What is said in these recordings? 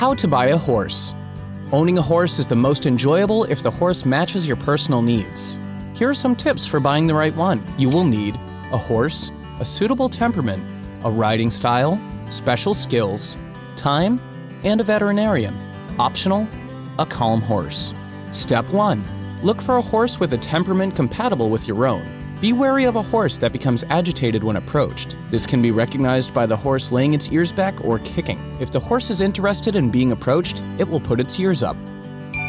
How to buy a horse. Owning a horse is the most enjoyable if the horse matches your personal needs. Here are some tips for buying the right one. You will need a horse, a suitable temperament, a riding style, special skills, time, and a veterinarian. Optional, a calm horse. Step 1. Look for a horse with a temperament compatible with your own. Be wary of a horse that becomes agitated when approached. This can be recognized by the horse laying its ears back or kicking. If the horse is interested in being approached, it will put its ears up.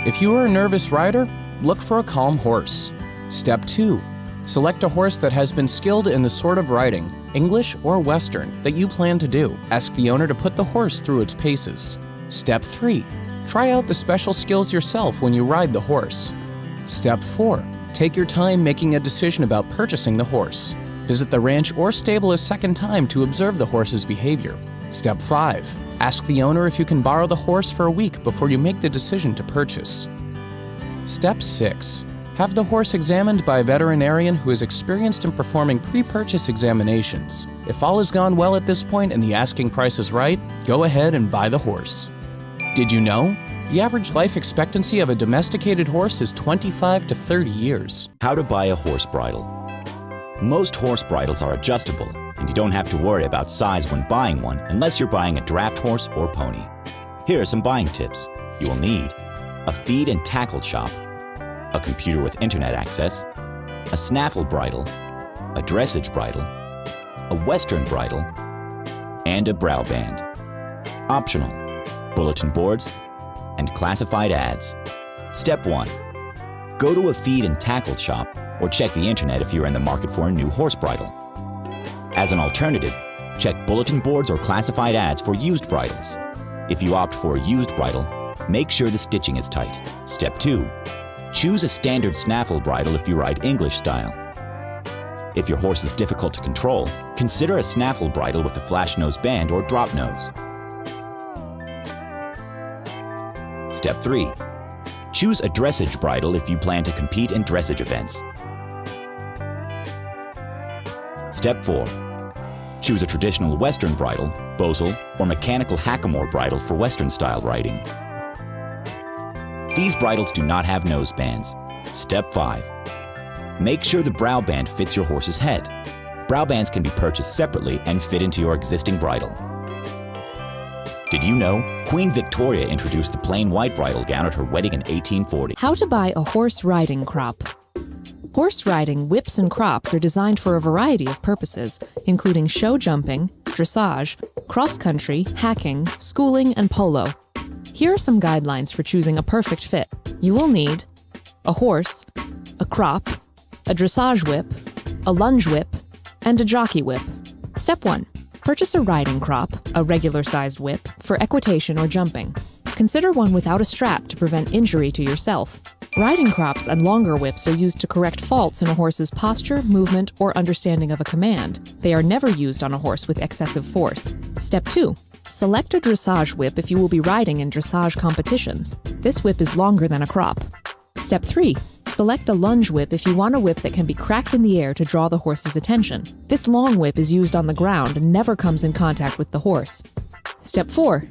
If you are a nervous rider, look for a calm horse. Step 2. Select a horse that has been skilled in the sort of riding, English or Western, that you plan to do. Ask the owner to put the horse through its paces. Step 3. Try out the special skills yourself when you ride the horse. Step 4. Take your time making a decision about purchasing the horse. Visit the ranch or stable a second time to observe the horse's behavior. Step 5. Ask the owner if you can borrow the horse for a week before you make the decision to purchase. Step 6. Have the horse examined by a veterinarian who is experienced in performing pre-purchase examinations. If all has gone well at this point and the asking price is right, go ahead and buy the horse. Did you know? The average life expectancy of a domesticated horse is 25 to 30 years. How to buy a horse bridle. Most horse bridles are adjustable, and you don't have to worry about size when buying one unless you're buying a draft horse or pony. Here are some buying tips. You will need a feed and tackle shop, a computer with internet access, a snaffle bridle, a dressage bridle, a western bridle, and a brow band. Optional, bulletin boards, and classified ads. Step 1. Go to a feed and tackle shop or check the internet if you're in the market for a new horse bridle. As an alternative, check bulletin boards or classified ads for used bridles. If you opt for a used bridle, make sure the stitching is tight. Step 2. Choose a standard snaffle bridle if you ride English style. If your horse is difficult to control, consider a snaffle bridle with a flash nose band or drop nose. Step 3. Choose a dressage bridle if you plan to compete in dressage events. Step 4. Choose a traditional Western bridle, bosal, or mechanical hackamore bridle for Western style riding. These bridles do not have nose bands. Step 5. Make sure the brow band fits your horse's head. Brow bands can be purchased separately and fit into your existing bridle. Did you know Queen Victoria introduced the plain white bridle gown at her wedding in 1840? How to buy a horse riding crop. Horse riding whips and crops are designed for a variety of purposes, including show jumping, dressage, cross-country, hacking, schooling, and polo. Here are some guidelines for choosing a perfect fit. You will need a horse, a crop, a dressage whip, a lunge whip, and a jockey whip. Step 1. Purchase a riding crop, a regular-sized whip, for equitation or jumping. Consider one without a strap to prevent injury to yourself. Riding crops and longer whips are used to correct faults in a horse's posture, movement, or understanding of a command. They are never used on a horse with excessive force. Step 2. Select a dressage whip if you will be riding in dressage competitions. This whip is longer than a crop. Step 3. Select a lunge whip if you want a whip that can be cracked in the air to draw the horse's attention. This long whip is used on the ground and never comes in contact with the horse. Step 4.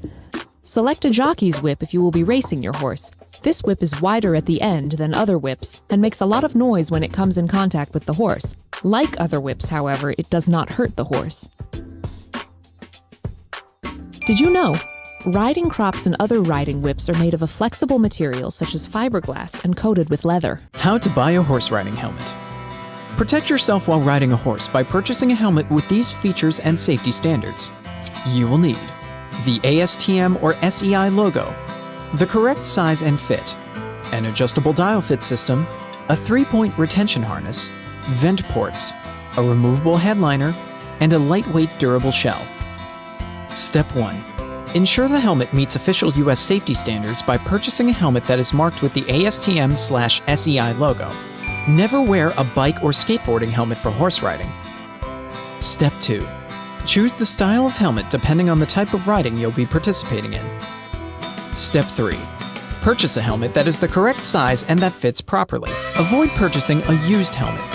Select a jockey's whip if you will be racing your horse. This whip is wider at the end than other whips and makes a lot of noise when it comes in contact with the horse. Like other whips, however, it does not hurt the horse. Did you know? Riding crops and other riding whips are made of a flexible material such as fiberglass and coated with leather. How to buy a horse riding helmet. Protect yourself while riding a horse by purchasing a helmet with these features and safety standards. You will need the ASTM or SEI logo, the correct size and fit, an adjustable dial fit system, a 3-point retention harness, vent ports, a removable headliner, and a lightweight durable shell. Step 1. Ensure the helmet meets official U.S. safety standards by purchasing a helmet that is marked with the ASTM/SEI logo. Never wear a bike or skateboarding helmet for horse riding. Step 2. Choose the style of helmet depending on the type of riding you'll be participating in. Step 3. Purchase a helmet that is the correct size and that fits properly. Avoid purchasing a used helmet.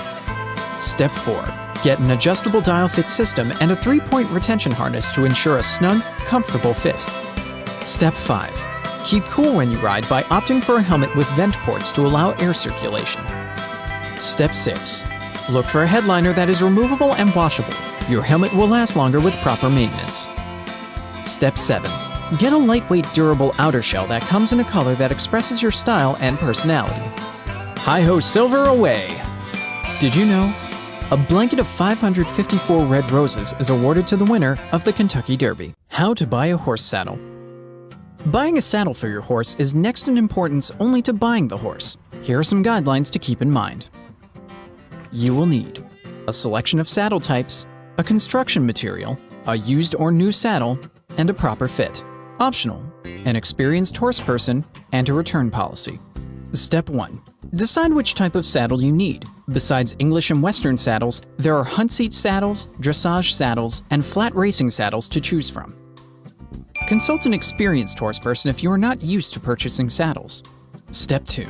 Step 4. Get an adjustable dial fit system and a 3-point retention harness to ensure a snug, comfortable fit. Step 5. Keep cool when you ride by opting for a helmet with vent ports to allow air circulation. Step 6. Look for a headliner that is removable and washable. Your helmet will last longer with proper maintenance. Step 7. Get a lightweight, durable outer shell that comes in a color that expresses your style and personality. Hi-ho silver away! Did you know? A blanket of 554 red roses is awarded to the winner of the Kentucky Derby. How to buy a horse saddle. Buying a saddle for your horse is next in importance only to buying the horse. Here are some guidelines to keep in mind. You will need a selection of saddle types, a construction material, a used or new saddle, and a proper fit. Optional, an experienced horse person, and a return policy. Step 1. Decide which type of saddle you need. Besides English and Western saddles, there are hunt seat saddles, dressage saddles, and flat racing saddles to choose from. Consult an experienced horse person if you are not used to purchasing saddles. Step 2.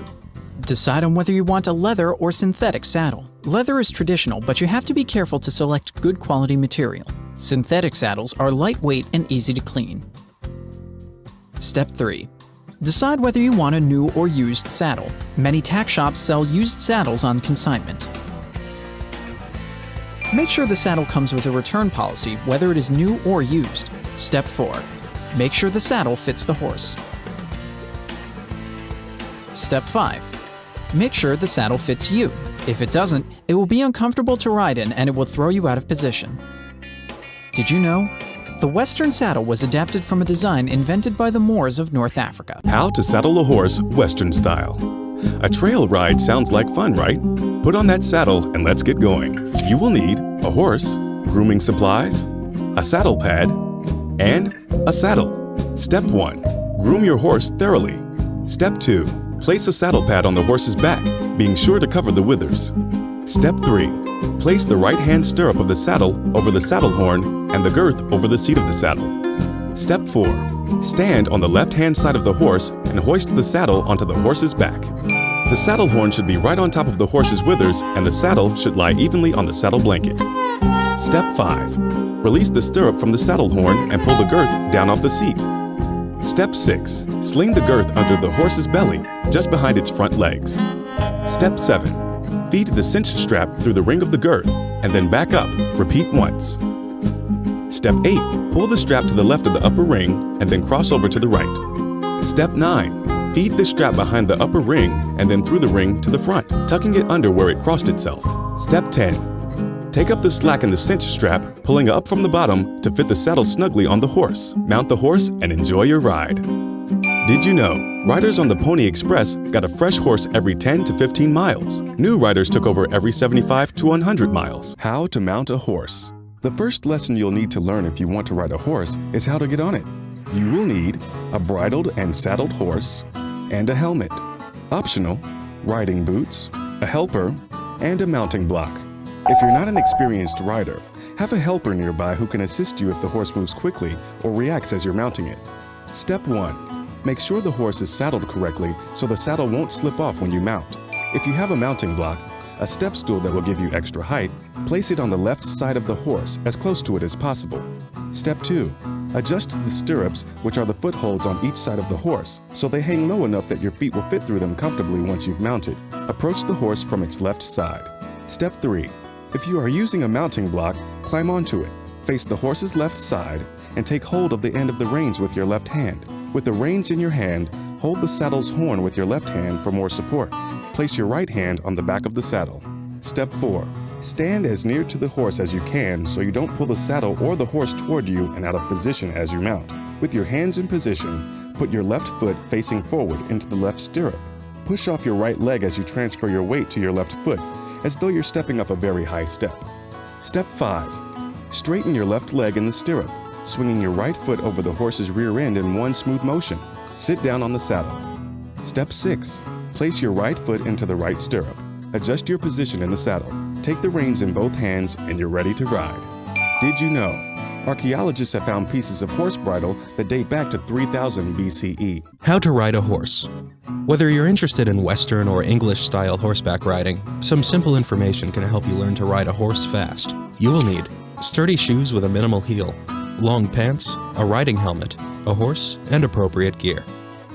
Decide on whether you want a leather or synthetic saddle. Leather is traditional, but you have to be careful to select good quality material. Synthetic saddles are lightweight and easy to clean. Step 3. Decide whether you want a new or used saddle. Many tack shops sell used saddles on consignment. Make sure the saddle comes with a return policy, whether it is new or used. Step 4. Make sure the saddle fits the horse. Step 5. Make sure the saddle fits you. If it doesn't, it will be uncomfortable to ride in and it will throw you out of position. Did you know? The Western saddle was adapted from a design invented by the Moors of North Africa. How to saddle a horse Western style. A trail ride sounds like fun, right? Put on that saddle and let's get going. You will need a horse, grooming supplies, a saddle pad, and a saddle. Step 1. Groom your horse thoroughly. Step 2. Place a saddle pad on the horse's back, being sure to cover the withers. Step 3. Place the right-hand stirrup of the saddle over the saddle horn and the girth over the seat of the saddle. Step 4. Stand on the left-hand side of the horse and hoist the saddle onto the horse's back. The saddle horn should be right on top of the horse's withers and the saddle should lie evenly on the saddle blanket. Step 5. Release the stirrup from the saddle horn and pull the girth down off the seat. Step 6. Sling the girth under the horse's belly, just behind its front legs. Step 7. Feed the cinch strap through the ring of the girth, and then back up. Repeat once. Step 8. Pull the strap to the left of the upper ring, and then cross over to the right. Step 9. Feed the strap behind the upper ring, and then through the ring to the front, tucking it under where it crossed itself. Step 10. Take up the slack in the cinch strap, pulling up from the bottom to fit the saddle snugly on the horse. Mount the horse and enjoy your ride. Did you know? Riders on the Pony Express got a fresh horse every 10 to 15 miles. New riders took over every 75 to 100 miles. How to mount a horse. The first lesson you'll need to learn if you want to ride a horse is how to get on it. You will need a bridled and saddled horse and a helmet. Optional, riding boots, a helper, and a mounting block. If you're not an experienced rider, have a helper nearby who can assist you if the horse moves quickly or reacts as you're mounting it. Step 1. Make sure the horse is saddled correctly so the saddle won't slip off when you mount. If you have a mounting block, a step stool that will give you extra height, place it on the left side of the horse as close to it as possible. Step 2. Adjust the stirrups, which are the footholds on each side of the horse, so they hang low enough that your feet will fit through them comfortably once you've mounted. Approach the horse from its left side. Step 3. If you are using a mounting block, climb onto it. Face the horse's left side and take hold of the end of the reins with your left hand. With the reins in your hand, hold the saddle's horn with your left hand for more support. Place your right hand on the back of the saddle. Step 4. Stand as near to the horse as you can so you don't pull the saddle or the horse toward you and out of position as you mount. With your hands in position, put your left foot facing forward into the left stirrup. Push off your right leg as you transfer your weight to your left foot, as though you're stepping up a very high step. Step 5. Straighten your left leg in the stirrup, swinging your right foot over the horse's rear end in one smooth motion. Sit down on the saddle. Step 6. Place your right foot into the right stirrup. Adjust your position in the saddle. Take the reins in both hands and you're ready to ride. Did you know? Archaeologists have found pieces of horse bridle that date back to 3000 BCE. How to ride a horse. Whether you're interested in Western or English-style horseback riding, some simple information can help you learn to ride a horse fast. You will need sturdy shoes with a minimal heel, long pants, a riding helmet, a horse, and appropriate gear.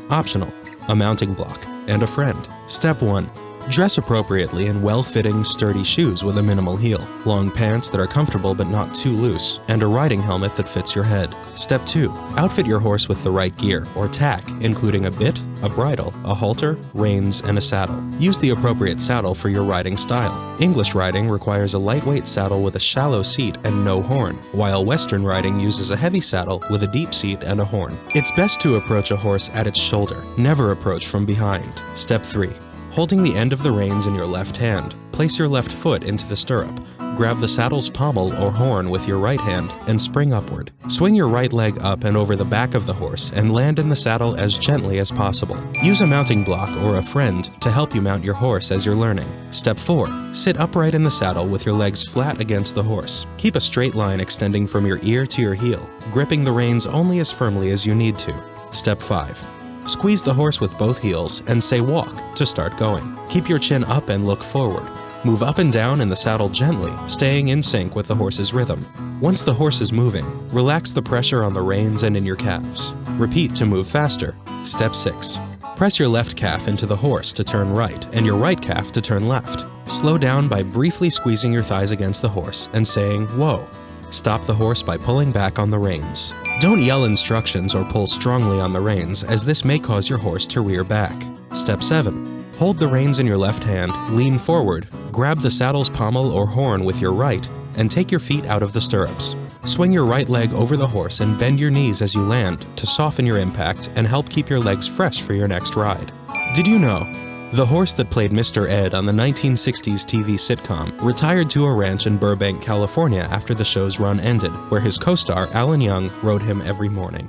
Optional, a mounting block, and a friend. Step 1. Dress appropriately in well-fitting, sturdy shoes with a minimal heel, long pants that are comfortable but not too loose, and a riding helmet that fits your head. Step 2. Outfit your horse with the right gear, or tack, including a bit, a bridle, a halter, reins, and a saddle. Use the appropriate saddle for your riding style. English riding requires a lightweight saddle with a shallow seat and no horn, while Western riding uses a heavy saddle with a deep seat and a horn. It's best to approach a horse at its shoulder, never approach from behind. Step 3. Holding the end of the reins in your left hand, place your left foot into the stirrup, grab the saddle's pommel or horn with your right hand, and spring upward. Swing your right leg up and over the back of the horse and land in the saddle as gently as possible. Use a mounting block or a friend to help you mount your horse as you're learning. Step 4. Sit upright in the saddle with your legs flat against the horse. Keep a straight line extending from your ear to your heel, gripping the reins only as firmly as you need to. Step 5. Squeeze the horse with both heels and say walk to start going. Keep your chin up and look forward. Move up and down in the saddle gently, staying in sync with the horse's rhythm. Once the horse is moving, relax the pressure on the reins and in your calves. Repeat to move faster. Step 6. Press your left calf into the horse to turn right and your right calf to turn left. Slow down by briefly squeezing your thighs against the horse and saying, whoa. Stop the horse by pulling back on the reins. Don't yell instructions or pull strongly on the reins, as this may cause your horse to rear back. Step 7. Hold the reins in your left hand, lean forward, grab the saddle's pommel or horn with your right, and take your feet out of the stirrups. Swing your right leg over the horse and bend your knees as you land to soften your impact and help keep your legs fresh for your next ride. Did you know? The horse that played Mr. Ed on the 1960s TV sitcom retired to a ranch in Burbank, California after the show's run ended, where his co-star Alan Young rode him every morning.